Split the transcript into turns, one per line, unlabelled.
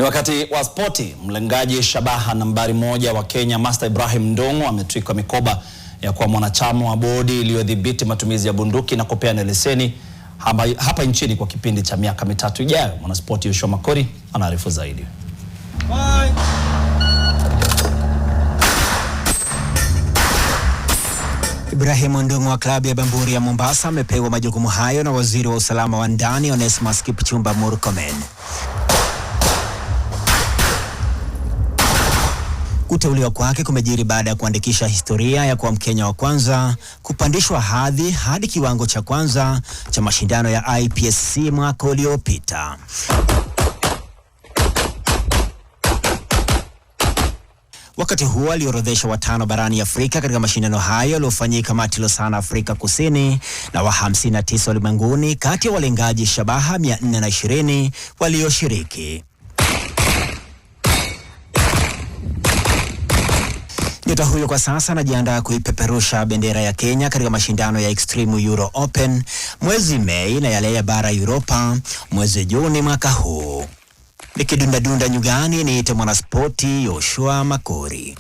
Ni wakati wa spoti. Mlengaji shabaha nambari 1 wa Kenya Master Ibrahim Ndung'u ametwikwa mikoba ya kuwa mwanachama wa bodi iliyodhibiti matumizi ya bunduki na kupeana leseni hapa nchini kwa kipindi cha miaka 3 ijayo. Mwanaspoti Yoshua Makori anaarifu zaidi.
Ibrahim Ndung'u wa klabu ya Bamburi ya Mombasa amepewa majukumu hayo na waziri wa usalama wa ndani Onesmus Kipchumba Murkomen. Kuteuliwa kwake kumejiri baada ya kuandikisha historia ya kuwa Mkenya wa kwanza kupandishwa hadhi hadi kiwango cha kwanza cha mashindano ya IPSC mwaka uliopita. Wakati huo aliorodhesha watano barani Afrika katika mashindano hayo yaliyofanyika Matilosana, Afrika Kusini, na wa 59 ulimwenguni kati ya walengaji shabaha 420 walioshiriki. Nyota huyo kwa sasa anajiandaa kuipeperusha bendera ya Kenya katika mashindano ya Extreme Euro Open mwezi Mei na yale ya bara Europa mwezi Juni mwaka huu. Nikidunda nyugani niite mwanaspoti Yoshua Makori.